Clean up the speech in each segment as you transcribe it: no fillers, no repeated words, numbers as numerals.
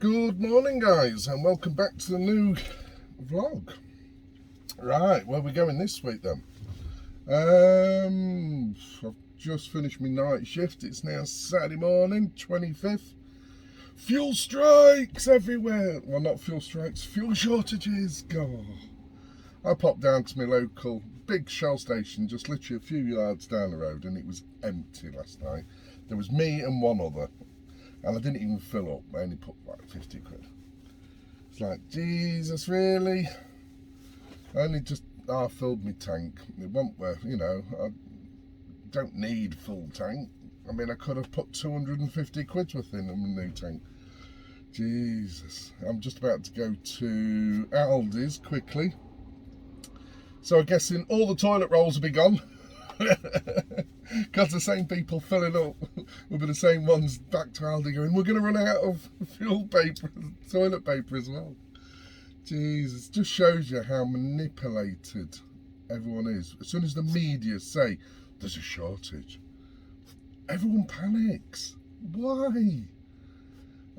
Good morning, guys, and welcome back to the new vlog. Right, where are we going this week then? I've just finished my night shift. It's now Saturday morning, 25th. Fuel strikes everywhere. Well, not fuel strikes, fuel shortages. God. I popped down to my local big Shell station, just literally a few yards down the road, and it was empty last night. There was me and one other. And I didn't even fill up. I only put like 50 quid. It's like, Jesus, really? I only just half filled my tank. It won't work, I don't need full tank. I mean, I could have put 250 quid worth in a new tank. Jesus. I'm just about to go to Aldi's quickly. So I'm guessing all the toilet rolls will be gone. Because the same people filling up will be the same ones back to Aldi going, we're going to run out of fuel paper, toilet paper as well. Jesus, just shows you how manipulated everyone is. As soon as the media say there's a shortage, everyone panics. Why?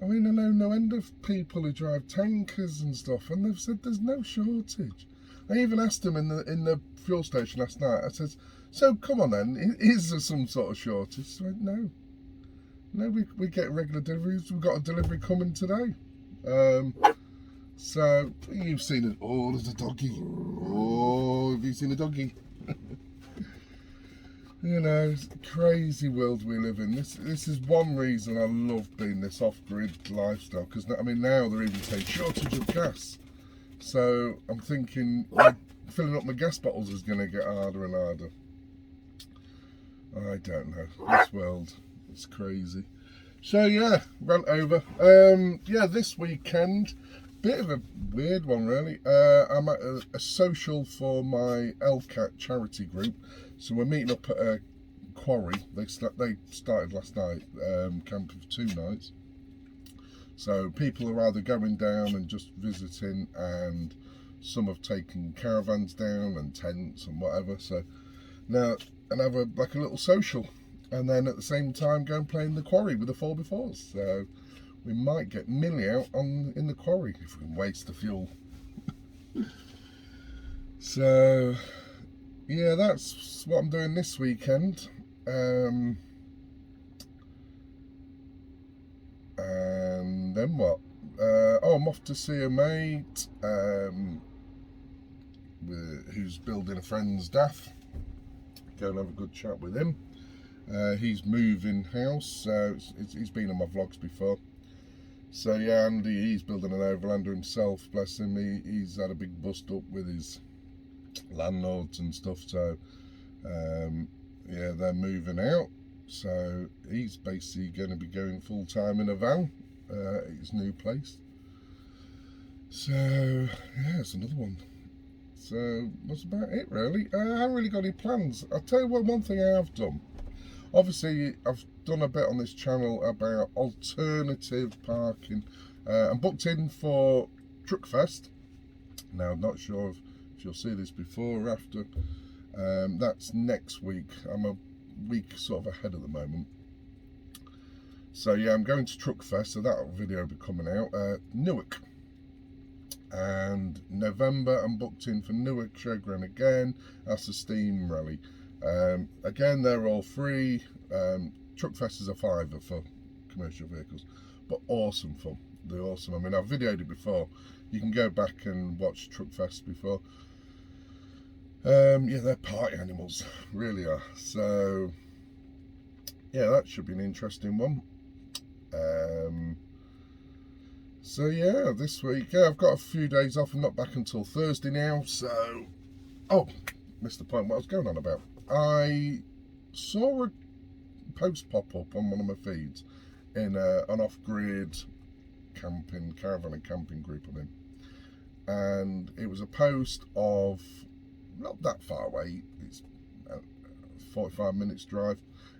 I mean, I know no end of people who drive tankers and stuff, and they've said there's no shortage. I even asked them in the fuel station last night. I said, so come on then, is there some sort of shortage? So I went, no, we get regular deliveries. We've got a delivery coming today. So you've seen it. Oh, there's a doggy. Oh, have you seen a doggy? It's a crazy world we live in. This is one reason I love being this off-grid lifestyle, because I mean now they're even saying shortage of gas. So I'm thinking filling up my gas bottles is going to get harder and harder. I don't know. This world is crazy. So yeah, rant over. This weekend, bit of a weird one really. I'm at a social for my LCAT charity group. So we're meeting up at a quarry. They started last night, camping for 2 nights. So people are either going down and just visiting, and some have taken caravans down and tents and whatever. So now, and have a little social, and then at the same time go and play in the quarry with the 4x4s. So we might get Millie out in the quarry if we can waste the fuel. So yeah, that's what I'm doing this weekend. And then what? I'm off to see a mate who's building a friend's daff. Go and have a good chat with him. He's moving house, so he's been on my vlogs before. So yeah, Andy, he's building an Overlander himself, bless him. He's had a big bust up with his landlords and stuff, so yeah, they're moving out. So he's basically going to be going full time in a van at his new place. So yeah, it's another one. So that's about it really. I haven't really got any plans. I'll tell you what, one thing I have done. Obviously I've done a bit on this channel about alternative parking. I'm booked in for Truckfest. Now I'm not sure if you'll see this before or after. That's next week. I'm a week sort of ahead at the moment. So yeah, I'm going to Truckfest, so that video will be coming out. Newark. And November I'm booked in for Newark Showground again. That's a steam rally. Again, they're all free. Truckfest is a £5 for commercial vehicles, but awesome fun. They're awesome. I mean, I've videoed it before. You can go back and watch Truckfest before. Yeah, they're party animals, really are. So yeah, that should be an interesting one. So yeah, this week, I've got a few days off. I'm not back until Thursday now, so... Oh, missed the point what I was going on about. I saw a post pop up on one of my feeds in an off-grid caravan and camping group I'm in. And it was a post of, not that far away, it's 45 minutes drive,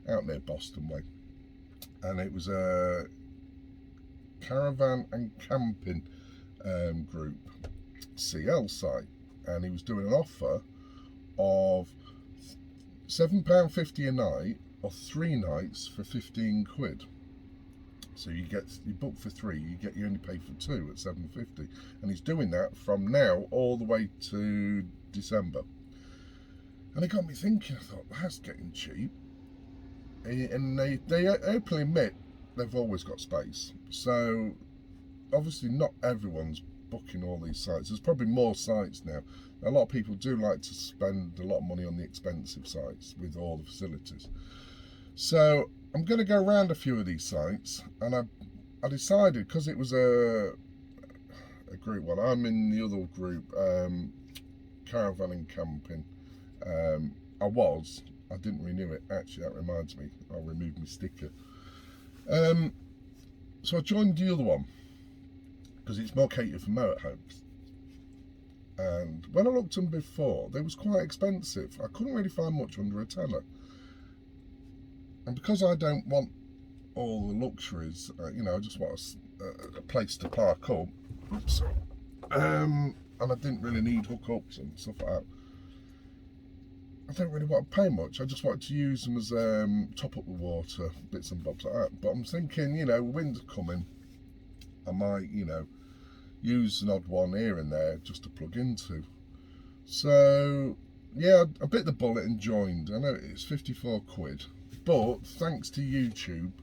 out near Boston way. And it was a caravan and camping group CL site, and he was doing an offer of £7.50 a night or 3 nights for 15 quid. So you book for 3, you only pay for 2 at £7.50, and he's doing that from now all the way to December. And it got me thinking. I thought, that's getting cheap. And they openly admit they've always got space. So obviously not everyone's booking all these sites. There's probably more sites now. A lot of people do like to spend a lot of money on the expensive sites with all the facilities. So I'm going to go around a few of these sites, and I decided, because it was a group one, I'm in the other group, caravan and camping. I didn't renew it. Actually, that reminds me, I'll remove my sticker. So I joined the other one because it's more catered for motorhomes. And when I looked at them before, they was quite expensive. I couldn't really find much under a tenner. And because I don't want all the luxuries, I just want a place to park up. Oops. And I didn't really need hookups and stuff like that. I don't really want to pay much. I just wanted to use them as top up the water, bits and bobs like that. But I'm thinking, winter's coming, I might, use an odd one here and there just to plug into. So yeah, I bit the bullet and joined. I know it's 54 quid, but thanks to YouTube,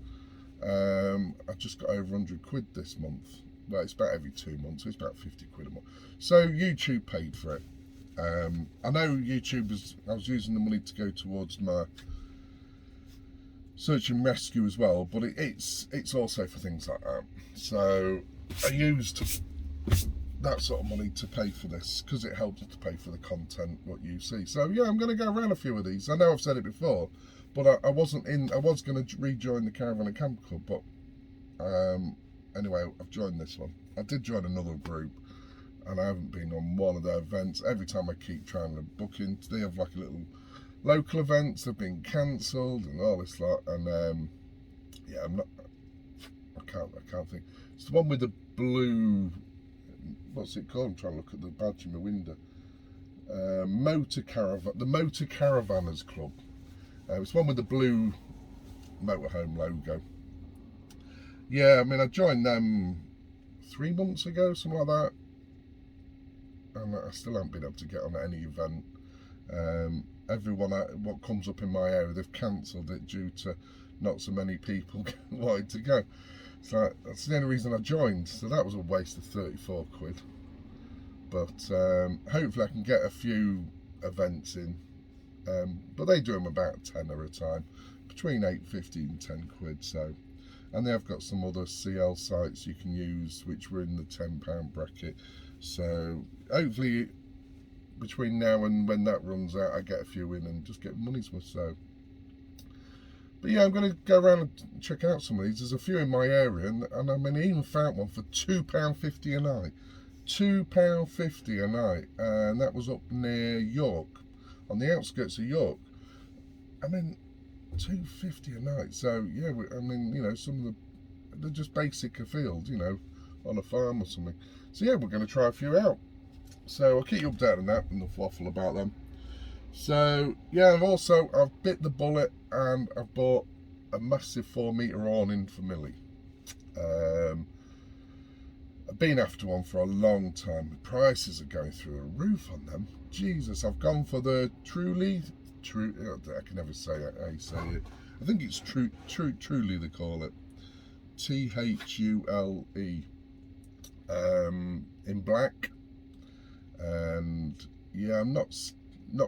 I've just got over 100 quid this month. Well, it's about every 2 months, so it's about 50 quid a month. So YouTube paid for it. I know YouTube I was using the money to go towards my search and rescue as well, but it's also for things like that. So I used that sort of money to pay for this because it helps to pay for the content what you see. So yeah, I'm going to go around a few of these. I know I've said it before, but I was going to rejoin the Caravan and Camp Club, but anyway, I've joined this one. I did join another group, and I haven't been on one of their events. Every time I keep trying to book in, they have like a little local events. They've been cancelled and all this lot. And yeah, I can't think. It's the one with the blue. What's it called? I'm trying to look at the badge in my window. The Motor Caravanners Club. It's one with the blue motorhome logo. Yeah, I mean, I joined them 3 months ago, something like that. And I still haven't been able to get on any event. Everyone, what comes up in my area, they've cancelled it due to not so many people wanting to go. So that's the only reason I joined. So that was a waste of 34 quid. But hopefully I can get a few events in. But they do them about 10 at a time, between 8.50 and 10 quid. So, and they've got some other CL sites you can use, which were in the £10 bracket. So hopefully between now and when that runs out, I get a few in and just get money's worth. So, but yeah, I'm going to go around and check out some of these. There's a few in my area, and I mean, I even found one for £2.50 a night. £2.50 a night, and that was up near York, on the outskirts of York. I mean, £2.50 a night. So yeah, I mean, some of they're just basic afield, on a farm or something. So yeah, we're going to try a few out. So I'll keep you updated on that, and the waffle about them. So yeah, I've bit the bullet and I've bought a massive 4-metre awning for Millie. I've been after one for a long time. The prices are going through the roof on them. Jesus, I've gone for the Truly. I can never say how you say it. I think it's Truly they call it. THULE. In black. And yeah, I'm not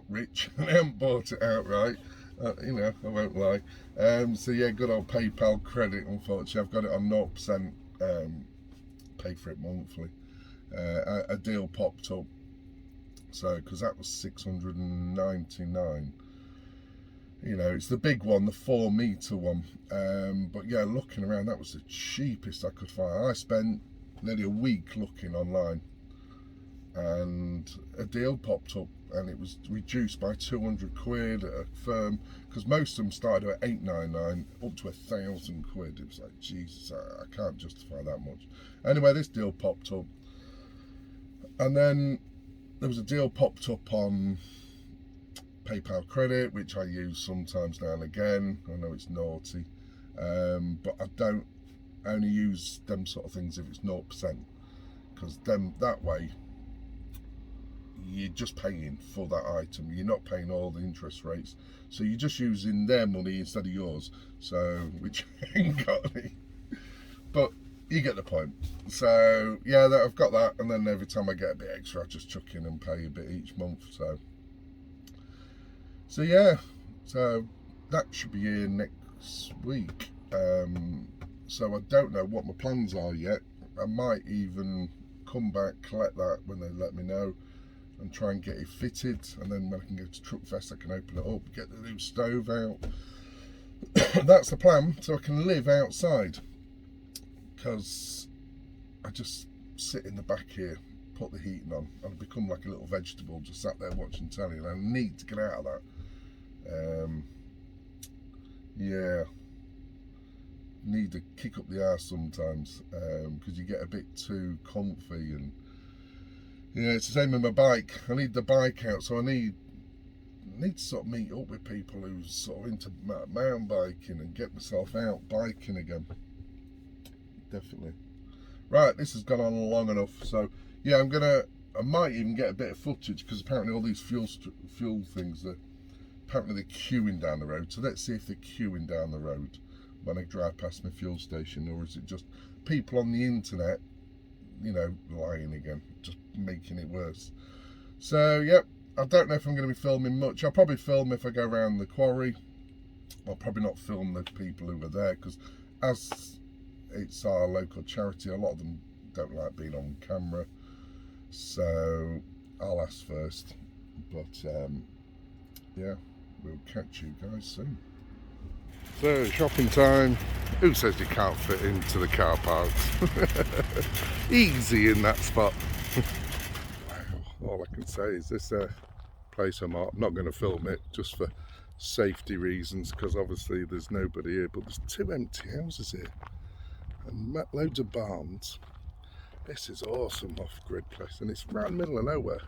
rich. I haven't bought it outright. I won't lie. So yeah, good old PayPal credit. Unfortunately, I've got it on 0%. Pay for it monthly. A deal popped up. So because that was £699. It's the big one, the 4-metre one. But yeah, looking around, that was the cheapest I could find. I spent nearly a week looking online, and a deal popped up, and it was reduced by 200 quid at a firm, because most of them started at 899 up to 1,000 quid. It was like, Jesus, I can't justify that much. Anyway, this deal popped up, and then there was a deal popped up on PayPal credit, which I use sometimes now and again. I know it's naughty, but I don't only use them sort of things if it's 0%, because then that way you're just paying for that item, you're not paying all the interest rates, so you're just using their money instead of yours, so which ain't got any, but you get the point. So yeah, I've got that, and then every time I get a bit extra I just chuck in and pay a bit each month. So yeah, so that should be here next week. So I don't know what my plans are yet. I might even come back, collect that when they let me know, and try and get it fitted, and then when I can go to Truckfest I can open it up, get the new stove out. That's the plan, so I can live outside, because I just sit in the back here, put the heating on, and I become like a little vegetable just sat there watching telly, and I need to get out of that. Yeah, need to kick up the arse sometimes, because you get a bit too comfy. And yeah, it's the same with my bike. I need the bike out, so I need to sort of meet up with people who's sort of into mountain biking and get myself out biking again. Definitely. Right, this has gone on long enough, so yeah, I might even get a bit of footage, because apparently all these fuel things are apparently they're queuing down the road, so let's see if they're queuing down the road when I drive past my fuel station, or is it just people on the internet, you know, lying again, just making it worse. So yep, I don't know if I'm going to be filming much. I'll probably film if I go around the quarry. I'll probably not film the people who are there, because as it's our local charity, a lot of them don't like being on camera, so I'll ask first. But yeah, we'll catch you guys soon. So, shopping time. Who says you can't fit into the car parks? Easy in that spot. Wow, all I can say is this place I'm not going to film it, just for safety reasons, because obviously there's nobody here, but there's 2 empty houses here and loads of barns. This is awesome off-grid place, and it's right in the middle of nowhere.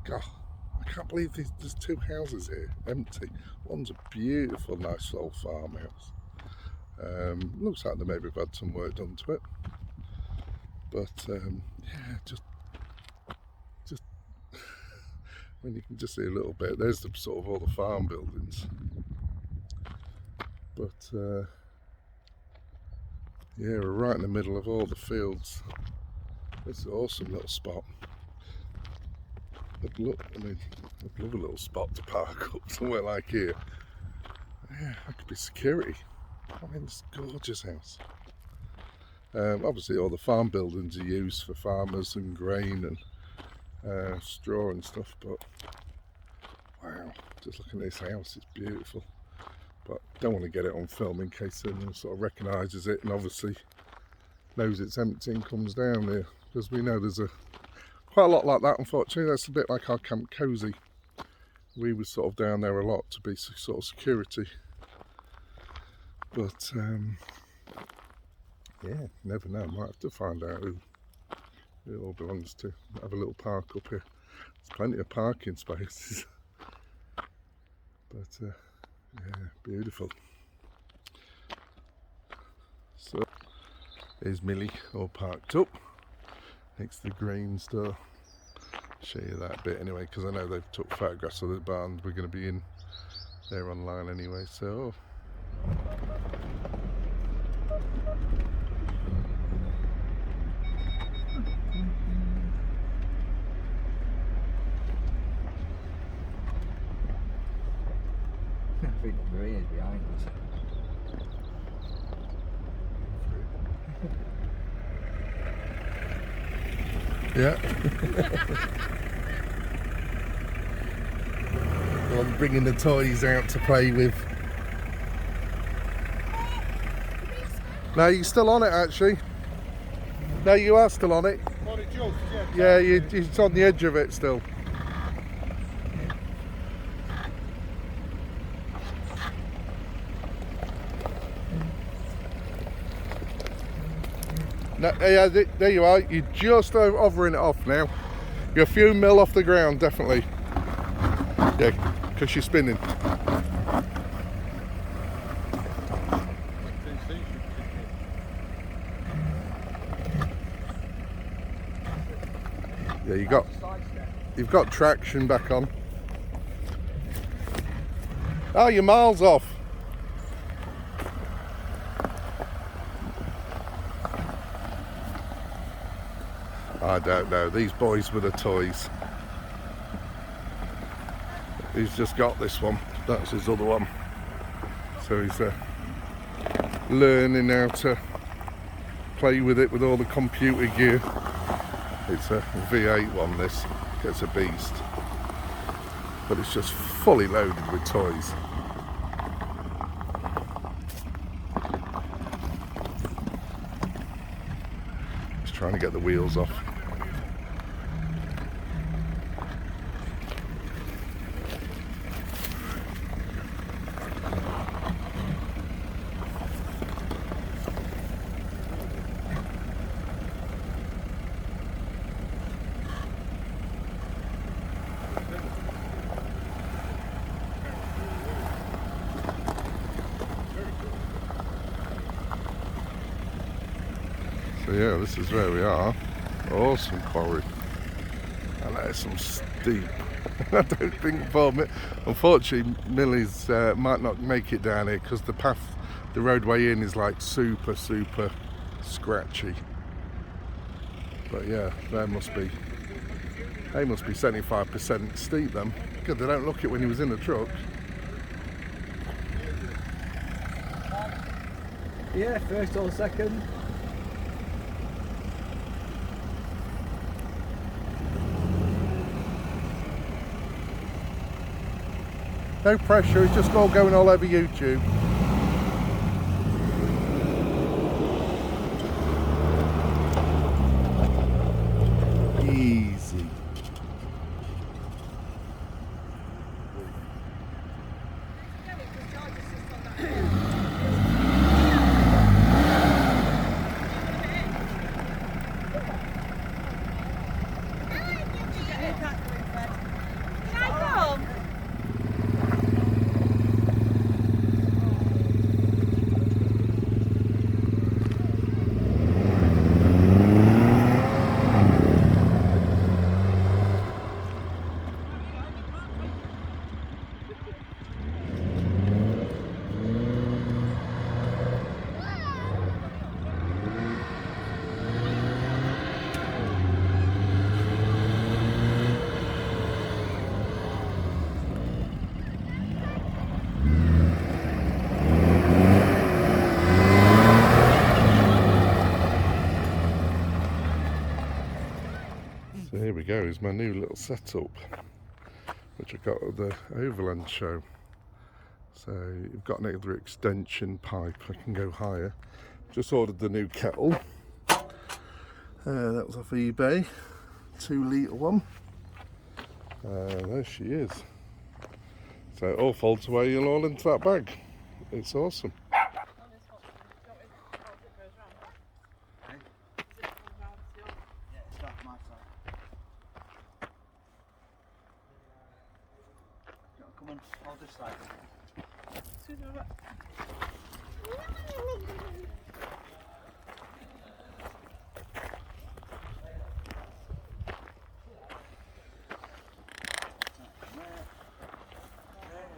God, I can't believe there's 2 houses here empty. One's a beautiful, nice old farmhouse. Looks like they maybe have had some work done to it, but yeah, just when you can just see a little bit. There's the sort of all the farm buildings, but yeah, we're right in the middle of all the fields. It's an awesome little spot. I'd love a little spot to park up somewhere like here. Yeah, that could be security. I mean, it's a gorgeous house. Obviously all the farm buildings are used for farmers and grain and straw and stuff, but wow, just looking at this house, it's beautiful. But don't want to get it on film in case anyone sort of recognises it and obviously knows it's empty and comes down here, because we know there's quite a lot like that, unfortunately. That's a bit like our Camp Cozy. We were sort of down there a lot to be sort of security. But yeah, never know. Might have to find out who it all belongs to. Have a little park up here. There's plenty of parking spaces. But yeah, beautiful. So there's Millie all parked up next to the grain store. Show you that bit anyway, because I know they've took photographs of the barn. We're going to be in there online anyway, so I think Maria's behind us. yeah. Well, I'm bringing the toys out to play with. No, you're still on it actually. No, you are still on it. Yeah, it's on the edge of it still. No, yeah, there you are. You're just hovering it off now. You're a few mil off the ground, definitely. Yeah, because you're spinning. Yeah, you've got traction back on. Oh, you're miles off. I don't know. These boys with the toys. He's just got this one. That's his other one. So he's learning how to play with it with all the computer gear. It's a V8 one, this. It's a beast. But it's just fully loaded with toys. Just trying to get the wheels off. So yeah, this is where we are. Awesome quarry. And there's some steep. I don't think unfortunately Millie's might not make it down here because the path, the roadway in is like super scratchy. But yeah, they must be 75% steep then. Good, they don't look it when he was in the truck. Yeah, first or second. No pressure, it's just all going all over YouTube. Easy. So here we go, is my new little setup, which I got at the Overlander show. So you've got another extension pipe, I can go higher. Just ordered the new kettle. That was off eBay, 2 litre one. There she is. So it all folds away and all into that bag. It's awesome. Come on, I'll just slide.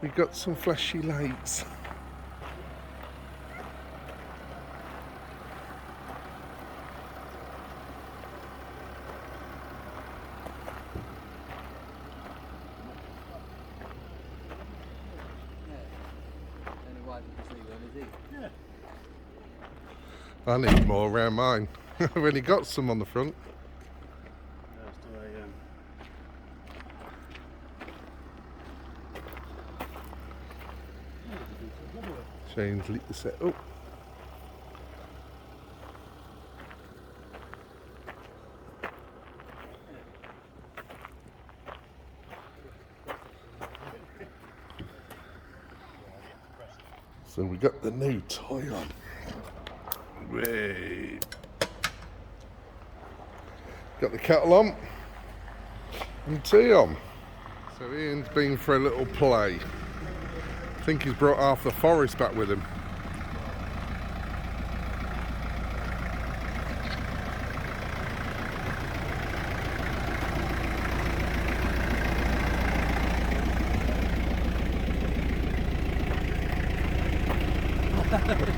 We've got some flashy lights. I need more around mine. I've only got some on the front. Shane's lit the set up. So we got the new toy on. Wait. Got the kettle on and tea on. So Ian's been for a little play. I think he's brought half the forest back with him.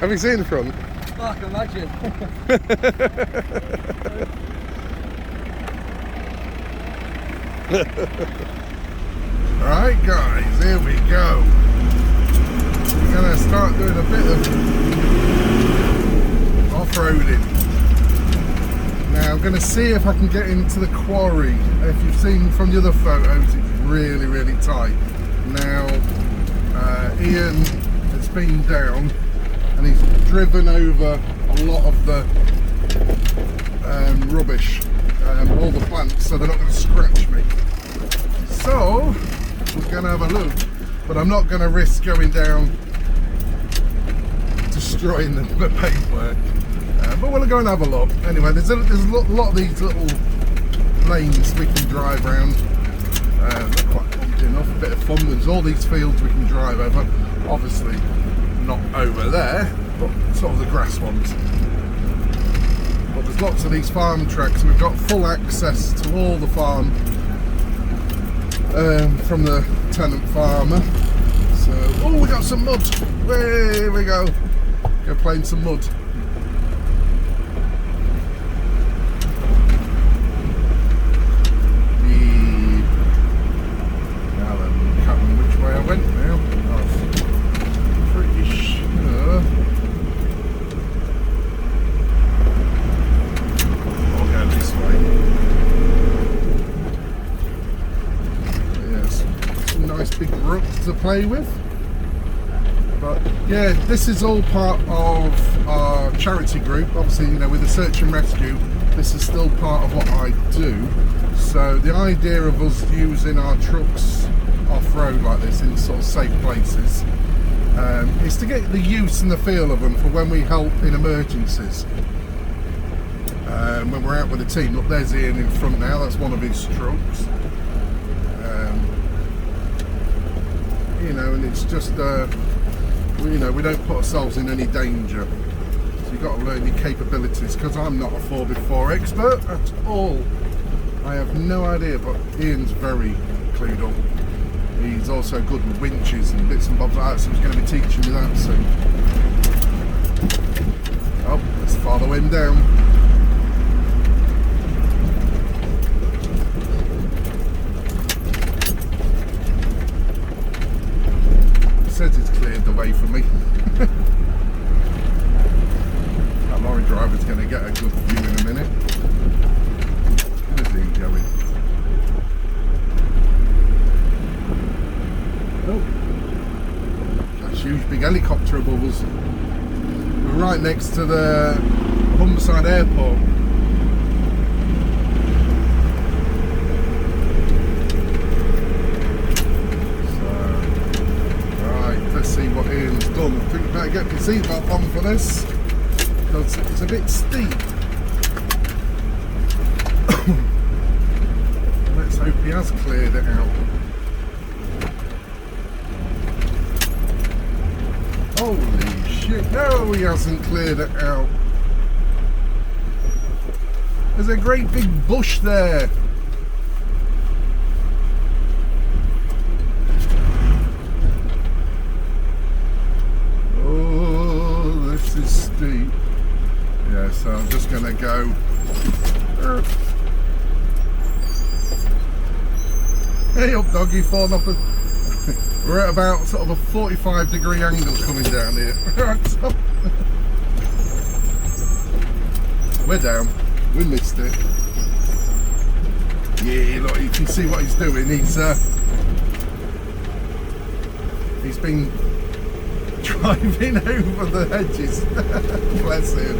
Have you seen the front? Oh, I can imagine. Right guys, here we go. We're gonna start doing a bit of off-roading. Now I'm gonna see if I can get into the quarry. If you've seen from the other photos, it's really, really tight. Now Ian has been down and he's driven over a lot of the rubbish, all the plants, so they're not going to scratch me. So we're going to have a look, but I'm not going to risk going down destroying the paintwork. But we'll go and have a look. Anyway, there's a lot of these little lanes we can drive around. They're quite pumped enough, a bit of fun. There's all these fields we can drive over. Obviously not over there, but sort of the grass ones. But there's lots of these farm tracks. We've got full access to all the farm from the tenant farmer. So, oh, we got some mud. Here we go. Go play in some mud. Now then, I can't remember which way I went now. I'm pretty sure. I'll go this way. Yes, some nice big roots to play with. But yeah, this is all part of our charity group. Obviously, you know, with the search and rescue, this is still part of what I do. So the idea of us using our trucks off-road like this in sort of safe places is to get the use and the feel of them for when we help in emergencies. When we're out with the team, look, there's Ian in front now. That's one of his trucks. You know, and it's just you know, we don't put ourselves in any danger. So you've got to learn your capabilities, because I'm not a 4x4 expert at all. I have no idea, but Ian's very clued up. He's also good with winches and bits and bobs like that, so he's going to be teaching me that soon. Oh, let's follow him down. Says it's cleared the way for me. That lorry driver's going to get a good view in a minute. Where's he going? Oh, that's a huge big helicopter above us. We're right next to the Humberside Airport. See what Ian's done. I think I better get my seatbelt on for this, because it's a bit steep. Let's hope he has cleared it out. Holy shit, no, he hasn't cleared it out. There's a great big bush there. Yeah, so I'm just going to go. Hey up doggy, falling off. We're at about sort of a 45-degree angle coming down here. So we're down. We missed it. Yeah, look, you can see what he's doing. He's been driving over the hedges. Bless him.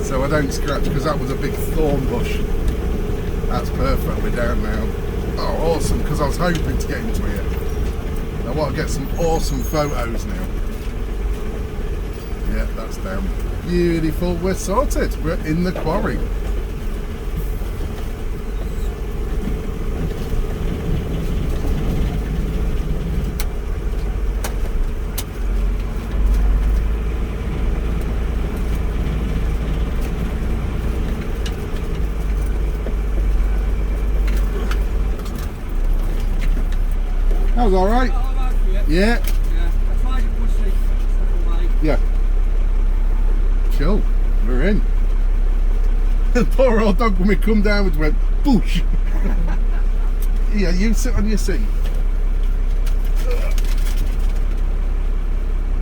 So I don't scratch, because that was a big thorn bush. That's perfect, we're down now. Oh, awesome, because I was hoping to get into here. I want to get some awesome photos now. Yeah, that's down. Beautiful, we're sorted. We're in the quarry. That was alright. Yeah. I tried it pushing. cool. We're in. The poor old dog, when we come downwards, went boosh. Yeah, you sit on your seat.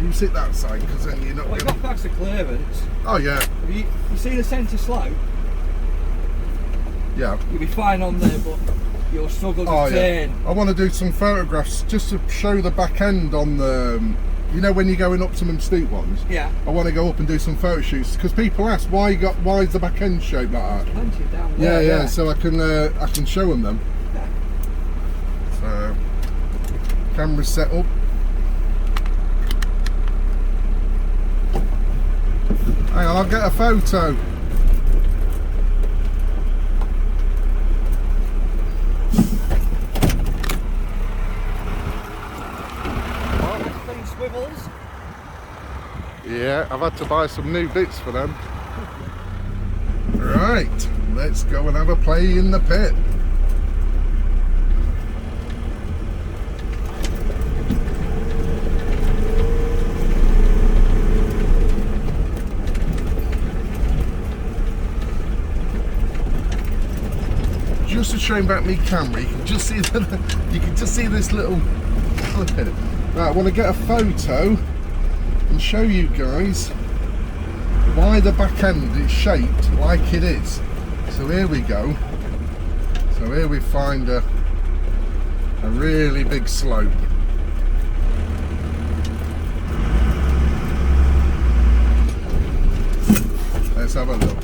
You sit that side, because then you're not. Well, you got past the clearance. Oh yeah. You see the centre slope? Yeah. You'll be fine on there, but you'll struggle to turn. I want to do some photographs just to show the back end on the. You know when you're going up some of them steep ones? Yeah. I want to go up and do some photo shoots because people ask why is the back end shaped like that? Plenty down there. Yeah. So I can show them. Yeah. So camera's set up. Hang on, I'll get a photo. Swivels. Yeah, I've had to buy some new bits for them. Right, let's go and have a play in the pit. Just a shame about me camera, you can just see this little clip in it. Right, I want to get a photo and show you guys why the back end is shaped like it is. So here we go. So here we find a really big slope. Let's have a look.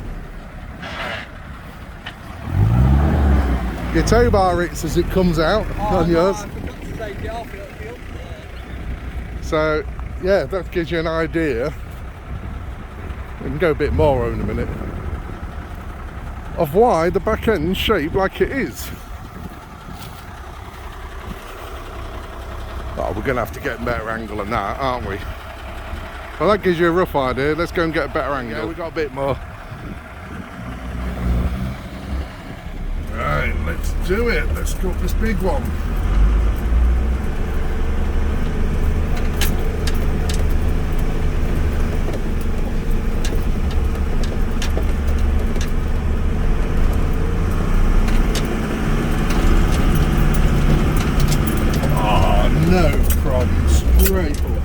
Your tow bar hits as it comes out on yours. I forgot to take it off. It'll be up there. So yeah, that gives you an idea. We can go a bit more in a minute of why the back end's shaped like it is. Oh, we're gonna have to get a better angle than that, aren't we? Well, that gives you a rough idea. Let's go and get a better angle. Yeah, we got a bit more. Right, let's do it. Let's go up this big one. No problem, straight up.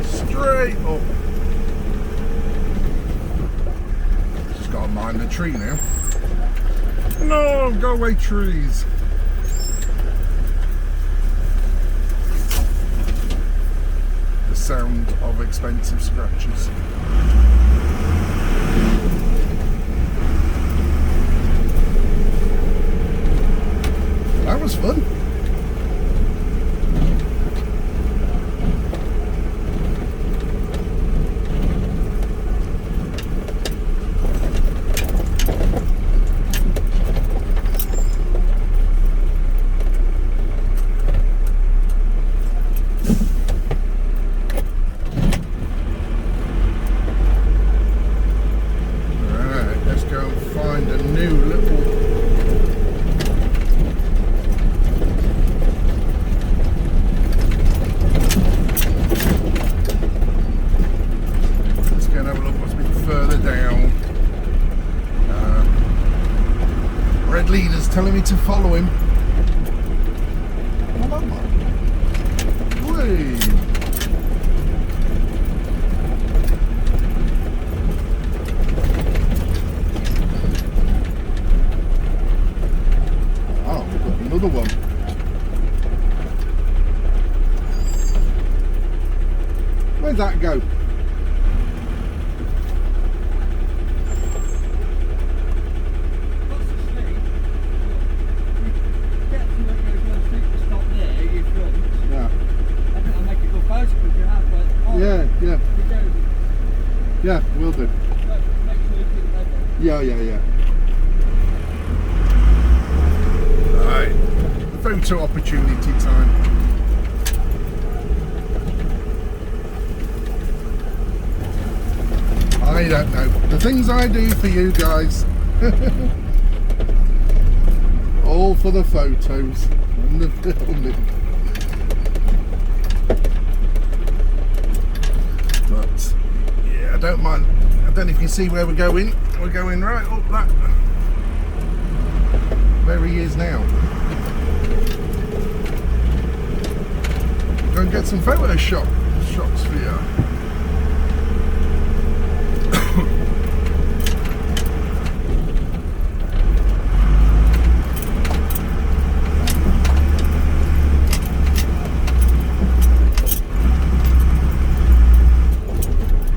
Straight up. Just gotta mind the tree now. No, go away trees. The sound of expensive scratches. That was fun. Telling me to follow him. Come on, man. Whee. Oh, we've got another one. Where'd that go? Yeah, will do. Yeah. Right, photo opportunity time. I don't know. The things I do for you guys. All for the photos and the filming. don't mind. I don't know if you can see where we're going. We're going right up that. Where he is now. Go and get some photo shots for you.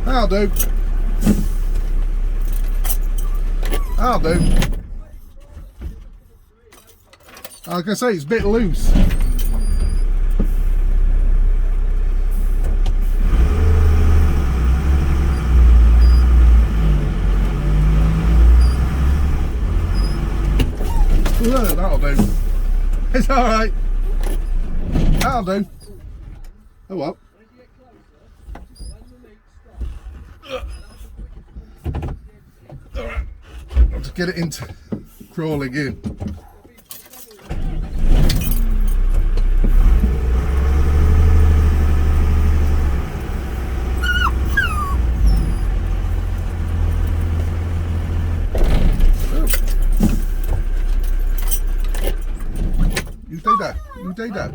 I'll do. I'll do. Like I say, it's a bit loose. That'll do. It's alright. That'll do. Oh well. Alright. I'll just get it into crawling in. You do that.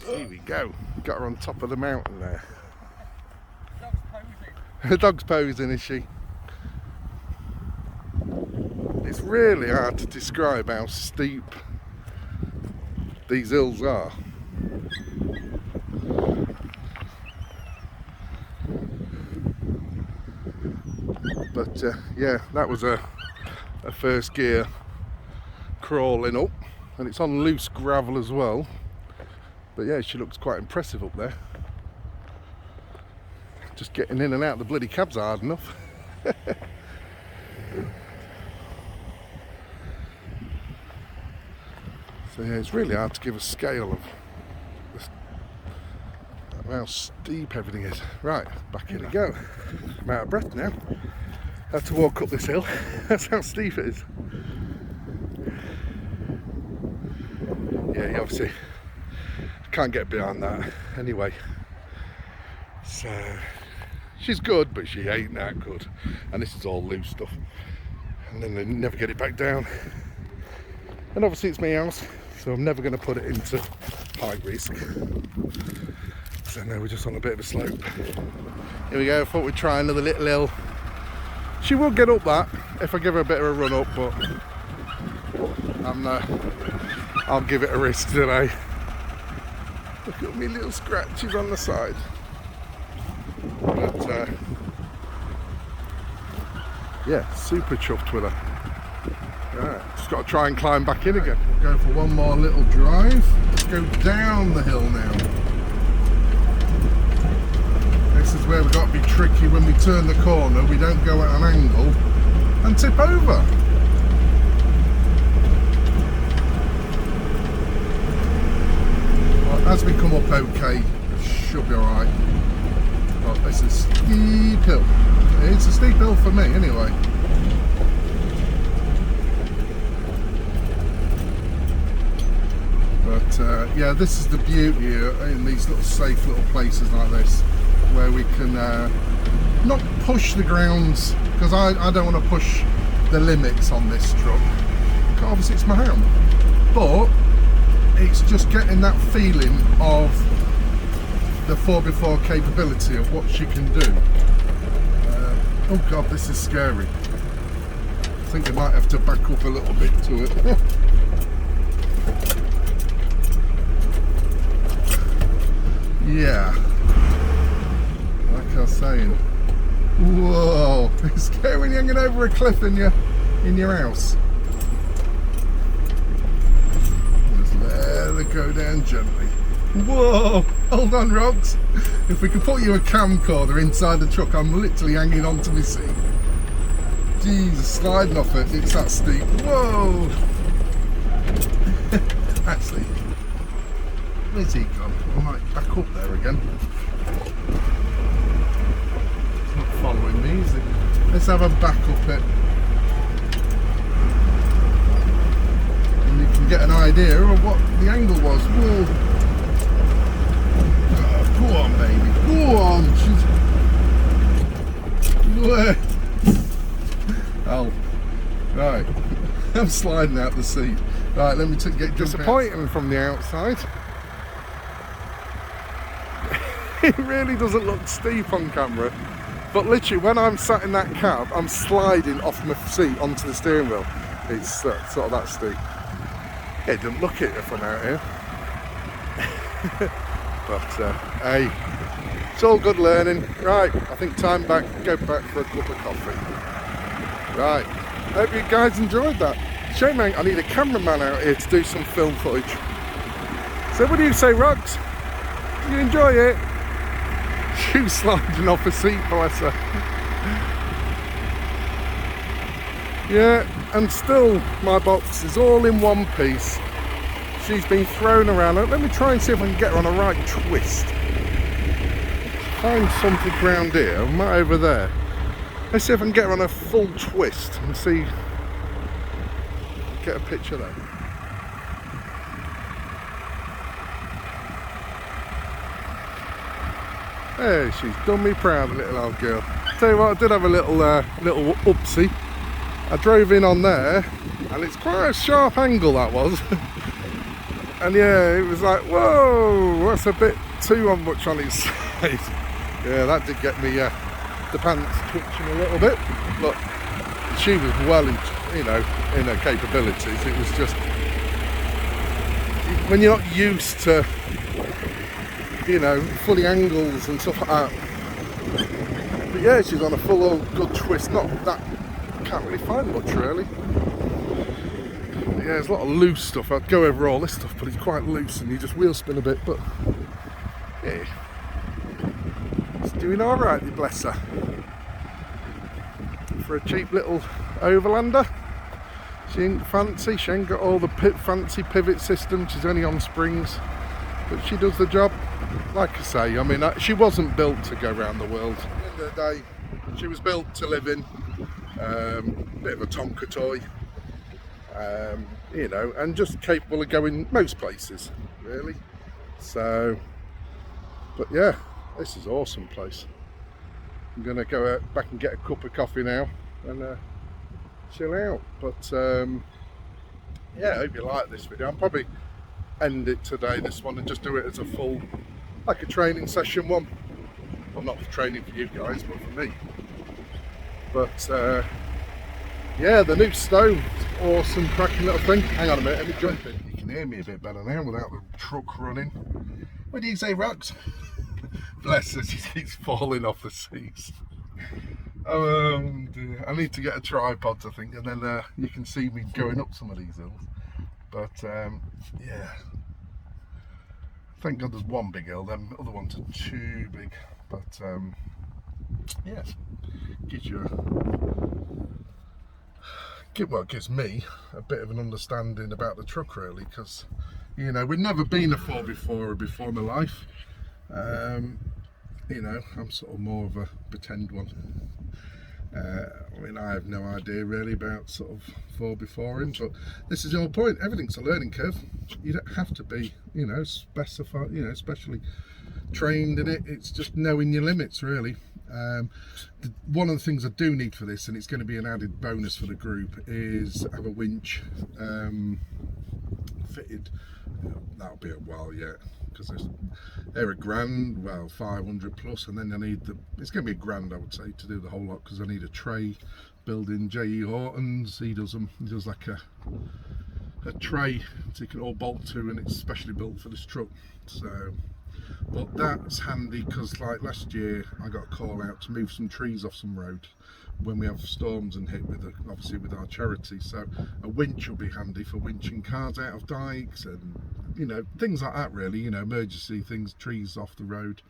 Here we go. Got her on top of the mountain there. The dog's posing, is she? It's really hard to describe how steep these hills are. But yeah, that was a first gear crawling up, and it's on loose gravel as well. But yeah, she looks quite impressive up there. Just getting in and out of the bloody cab's hard enough. So yeah, it's really hard to give a scale of how steep everything is. Right, back in we go. I'm out of breath now. I have to walk up this hill. That's how steep it is. Yeah, you obviously can't get beyond that anyway. So she's good, but she ain't that good. And this is all loose stuff. And then they never get it back down. And obviously it's my house, so I'm never going to put it into high risk. So now we're just on a bit of a slope. Here we go. I thought we'd try another little hill. She will get up that if I give her a bit of a run up, but I'll give it a risk today. Look at me little scratches on the side. But yeah, super chuffed with her. Right, just got to try and climb back in again. We'll go for one more little drive. Let's go down the hill now. This is where we've got to be tricky when we turn the corner. We don't go at an angle and tip over. Well, as we come up okay, it should be alright. Well, this is a steep hill. It's a steep hill for me anyway. But yeah, this is the beauty in these little safe little places like this, where we can not push the grounds, because I don't want to push the limits on this truck. Obviously it's my home, but it's just getting that feeling of the 4x4 capability of what she can do. Oh god, this is scary. I think I might have to back up a little bit to it. Yeah, like I was saying, whoa, it's scary when you're hanging over a cliff in your house. Just let it go down gently. Whoa, hold on Rox. If we could put you a camcorder inside the truck, I'm literally hanging on to my seat. Jesus, sliding off it, it's that steep. Whoa. Actually, where's he gone? I might back up there again. It's not following me, is it? Let's have a back up it. And you can get an idea of what the angle was. Whoa. Oh, go on, baby. Go on. word. Oh, right. I'm sliding out the seat. Right, let me get disappointing from the outside. It really doesn't look steep on camera, but literally when I'm sat in that cab, I'm sliding off my seat onto the steering wheel. It's sort of that steep. It doesn't look it if I'm out here. But hey, it's all good learning. Right, I think time go back for a cup of coffee. Right, hope you guys enjoyed that. Shame, mate, I need a cameraman out here to do some film footage. So what do you say, Rox? Did you enjoy it? She sliding off a seat, bless her. Yeah, and still my box is all in one piece. She's been thrown around. Let me try and see if I can get her on a right twist. Find something around here, I'm right over there. Let's see if I can get her on a full twist and see. Get a picture there. Hey, she's done me proud, the little old girl. Tell you what, I did have a little upsie. I drove in on there, and it's quite a sharp angle that was. And yeah, it was like, whoa, that's a bit too much on its side. Yeah, that did get me the pants twitching a little bit, but she was well, in her capabilities. It was just, when you're not used to, fully angles and stuff like that. But yeah, she's on a full on good twist. Not that, can't really find much really. But yeah, there's a lot of loose stuff. I'd go over all this stuff, but it's quite loose and you just wheel spin a bit. But yeah, it's doing all right, bless her. For a cheap little Overlander, she ain't fancy. She ain't got all the fancy pivot system. She's only on springs, but she does the job. Like I say, I mean, she wasn't built to go around the world. At the end of the day, she was built to live in. Bit of a Tonka toy, and just capable of going most places, really. So, but yeah, this is an awesome place. I'm gonna go back and get a cup of coffee now and chill out. But yeah, I hope you like this video. I'll probably end it today, this one, and just do it as a full, like a training session one. Well, not for training for you guys, but for me. But yeah, the new stone, awesome, cracking little thing. Hang on a minute, let me jump in. You can hear me a bit better now without the truck running. What do you say, Rox? Bless her, she keeps falling off the seats. Dear. I need to get a tripod, I think, and then you can see me going up some of these hills. But yeah, thank God there's one big hill, them other ones are too big. But yeah, gives me a bit of an understanding about the truck, really, because we've never been a 4x4 before in my life. I'm sort of more of a pretend one. I mean, I have no idea really about sort of 4x4ing, but this is the whole point. Everything's a learning curve. You don't have to be, specified, especially trained in it. It's just knowing your limits, really. One of the things I do need for this, and it's going to be an added bonus for the group, is have a winch fitted. That'll be a while yet, because they're $1,000, well, 500 plus, and then I need it's going to be $1,000, I would say, to do the whole lot, because I need a tray building. J.E. Horton's, he does like a tray so you can all bolt to, and it's specially built for this truck. So, but that's handy, because like last year I got a call out to move some trees off some road when we have storms and hit obviously with our charity. So a winch will be handy for winching cars out of dikes and things like that, really, emergency things, trees off the road.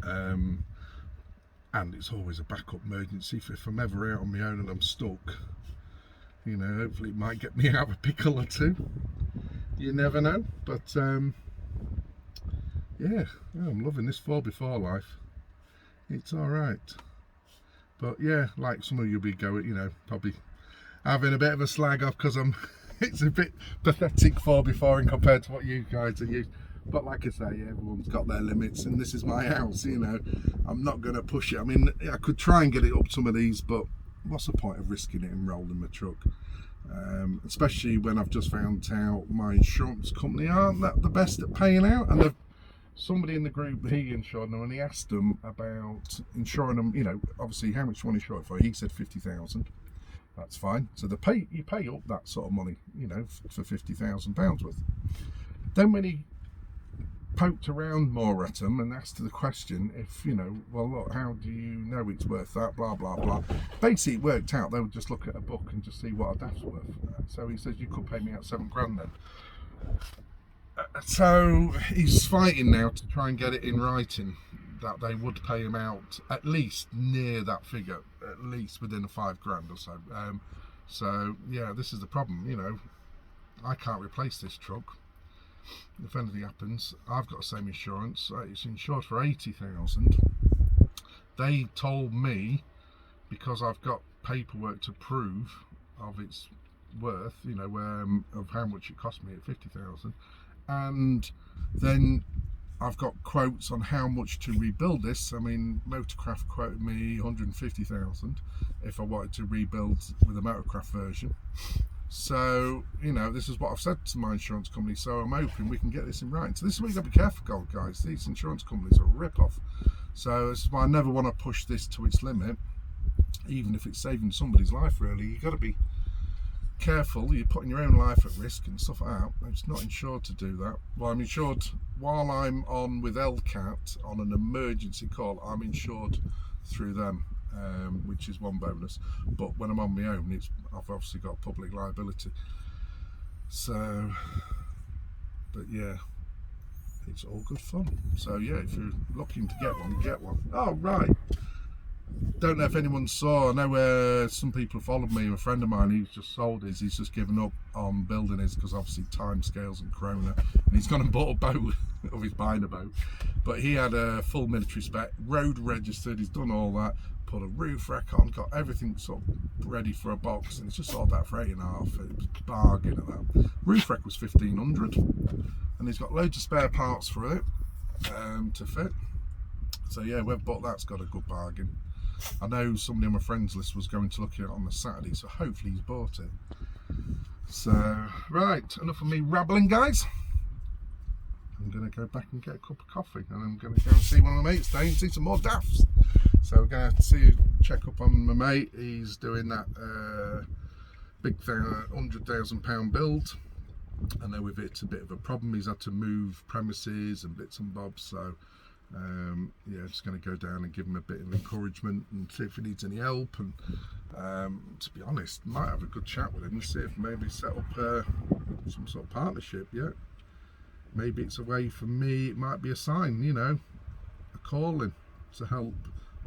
And it's always a backup emergency if I'm ever out on my own and I'm stuck. Hopefully it might get me out of a pickle or two. You never know. But yeah, I'm loving this 4x4 life. It's all right. But yeah, like some of you will be going, probably having a bit of a slag off because it's a bit pathetic 4x4 compared to what you guys are used. But like I say, everyone's got their limits, and this is my house, you know. I'm not going to push it. I mean, I could try and get it up some of these, but what's the point of risking it and rolling my truck? Especially when I've just found out my insurance company aren't that the best at paying out, and somebody in the group, he insured them, and he asked them about insuring them, you know, obviously how much you want to insure it for. He said 50,000. That's fine. So you pay up that sort of money, you know, for £50,000 worth. Then when he poked around more at them and asked the question, if, you know, well, look, how do you know it's worth that, blah, blah, blah. Basically, it worked out. They would just look at a book and just see what a daft's worth. So he says, you could pay me out £7,000 then. So he's fighting now to try and get it in writing that they would pay him out at least near that figure, at least within £5,000 or so. So yeah, this is the problem. You know, I can't replace this truck. If anything happens, I've got the same insurance. It's insured for 80,000. They told me, because I've got paperwork to prove of its worth, you know, of how much it cost me at 50,000, and then I've got quotes on how much to rebuild this. I mean, Motorcraft quoted me 150,000 if I wanted to rebuild with a Motorcraft version. So, you know, this is what I've said to my insurance company, so I'm hoping we can get this in writing. So this is where you've got to be careful, guys. These insurance companies are a rip-off. So this is why I never want to push this to its limit, even if it's saving somebody's life, really. You've got to be careful. You're putting your own life at risk and stuff like that. It's not insured to do that. Well, I'm insured while I'm on with LCAT on an emergency call. I'm insured through them, which is one bonus. But when I'm on my own, I've obviously got public liability. So, but yeah, it's all good fun. So yeah, if you're looking to get one, get one. Oh right. Don't know if anyone saw, I know some people followed me, a friend of mine, he's just sold his, he's just given up on building his because obviously time scales and corona, and he's gone and bought a boat, or he's buying a boat, but he had a full military spec, road registered, he's done all that, put a roof rack on, got everything sort of ready for a box, and it's just sold that for 8.5, it was a bargain at that. Roof rack was 1,500, and he's got loads of spare parts for it to fit, so yeah, whoever bought that's got a good bargain. I know somebody on my friends list was going to look at it on the Saturday, so hopefully he's bought it. So, right, enough of me rambling, guys. I'm going to go back and get a cup of coffee, and I'm going to go and see one of my mates today and see some more dafts. So we're going to check up on my mate. He's doing that big £100,000 build. I know with it's a bit of a problem. He's had to move premises and bits and bobs, so yeah, just going to go down and give him a bit of encouragement and see if he needs any help, and to be honest, might have a good chat with him and see if maybe set up some sort of partnership. Yeah, maybe it's a way for me, it might be a sign, you know, a calling to help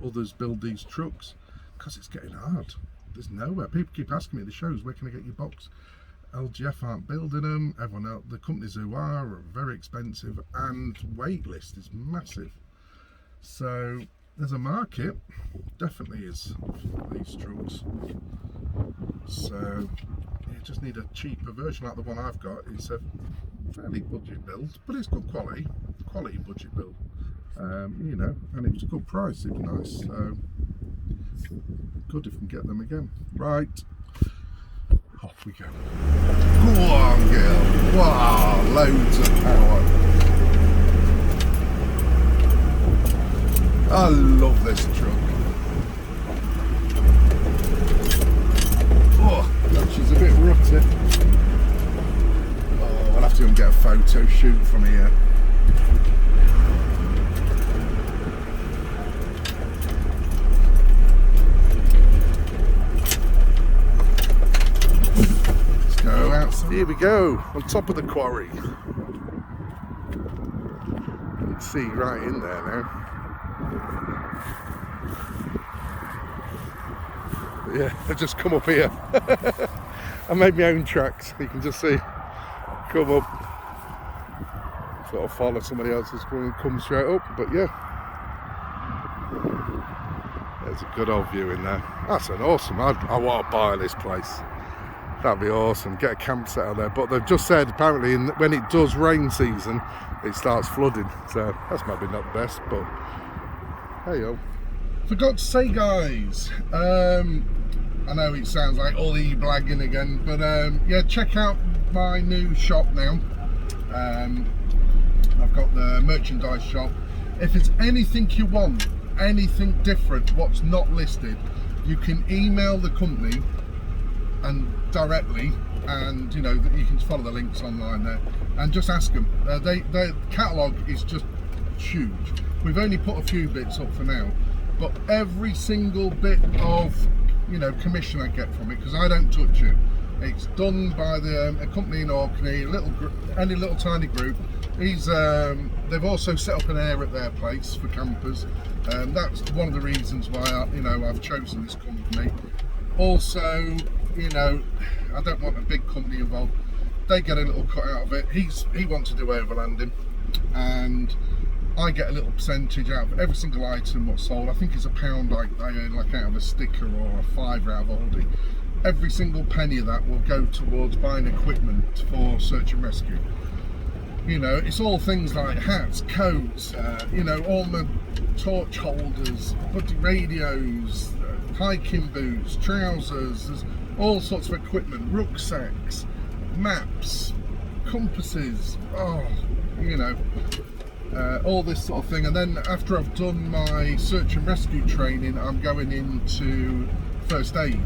others build these trucks, because it's getting hard. There's nowhere. People keep asking me at the shows, where can I get your box? LGF aren't building them, everyone else, the companies who are very expensive, and wait list is massive. So there's a market, definitely is, for these trucks. So you just need a cheaper version like the one I've got. It's a fairly budget build, but it's good quality budget build, you know, and it was a good price, it was nice, so good if we can get them again. Right, off we go. Go on, girl. Wow, loads of power. I love this truck. Oh, she's a bit rutty. Oh, I'll have to go and get a photo shoot from here. Here we go, on top of the quarry. You can see right in there now. Yeah, I just come up here. I made my own tracks, you can just see. Come up. Sort of follow somebody else's and come straight up, but yeah. There's a good old view in there. That's an awesome, I want to buy this place. That'd be awesome. Get a campsite out there. But they've just said apparently when it does rain season, it starts flooding. So that's maybe not the best, but hey yo. Forgot to say, guys. I know it sounds like all blagging again, but yeah, check out my new shop now. I've got the merchandise shop. If it's anything you want, anything different, what's not listed, you can email the company and directly, and you know you can follow the links online there and just ask them. Their catalogue is just huge. We've only put a few bits up for now, but every single bit of commission I get from it, because I don't touch it. It's done by a company in Orkney, any little tiny group. They've also set up an air at their place for campers. That's one of the reasons why I've chosen this company. Also, I don't want a big company involved. They get a little cut out of it. He wants to do overlanding, and I get a little percentage out of every single item what's sold. I think it's £1 I earn out of a sticker, or a £5 out of a hoodie. Every single penny of that will go towards buying equipment for search and rescue. It's all things like hats, coats, all the torch holders, buddy radios, hiking boots, trousers, there's all sorts of equipment, rucksacks, maps, compasses, all this sort of thing. And then after I've done my search and rescue training, I'm going into first aid.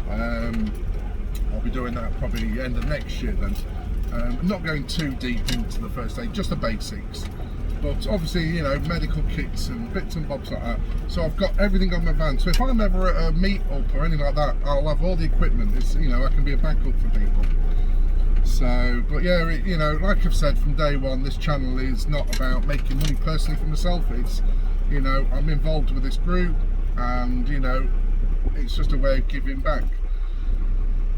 I'll be doing that probably the end of next year then. I'm not going too deep into the first aid, just the basics. But obviously, medical kits and bits and bobs like that. So I've got everything on my van. So if I'm ever at a meet-up or anything like that, I'll have all the equipment. It's, I can be a backup for people. So, but yeah, like I've said from day one, this channel is not about making money personally for myself. It's, I'm involved with this group, and, it's just a way of giving back.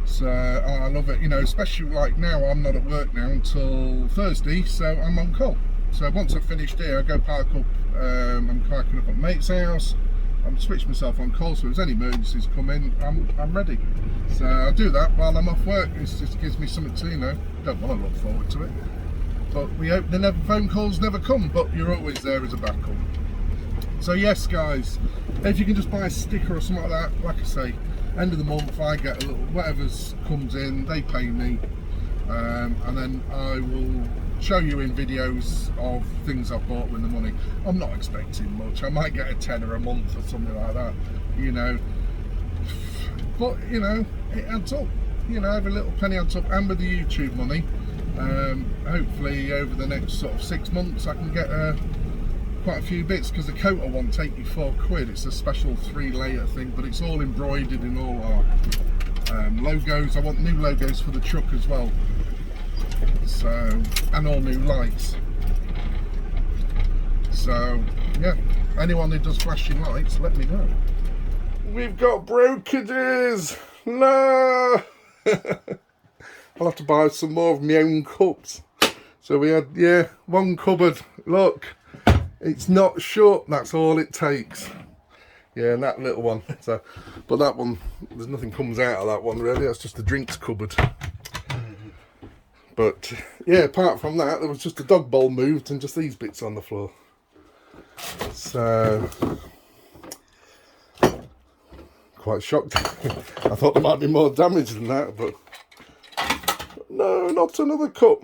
So I love it, especially like now. I'm not at work now until Thursday, so I'm on call. So once I've finished here, I go park up. I'm parking up at mate's house. I'm switching myself on call, so if there's any emergencies come in, I'm ready. So I do that while I'm off work. It just gives me something to, don't want to look forward to it. But we hope the phone calls never come, but you're always there as a backup. So yes, guys, if you can just buy a sticker or something like that, like I say, end of the month I get a little, whatever's comes in, they pay me, and then I will show you in videos of things I've bought with the money. I'm not expecting much. I might get a tenner a month or something like that, but it adds up. Every little penny adds up. And with the YouTube money, hopefully over the next sort of 6 months I can get quite a few bits, because the coat I want £84. It's a special 3-layer thing, but it's all embroidered in all our logos. I want new logos for the truck as well. So, and all new lights. So yeah, anyone who does flashing lights, let me know. We've got breakages. No. I'll have to buy some more of my own cups. So we had, one cupboard. Look, it's not shut. That's all it takes. Yeah, and that little one. So, but that one, there's nothing comes out of that one really. That's just the drinks cupboard. But yeah, apart from that, there was just a dog bowl moved and just these bits on the floor. So quite shocked. I thought there might be more damage than that, but no, not another cup.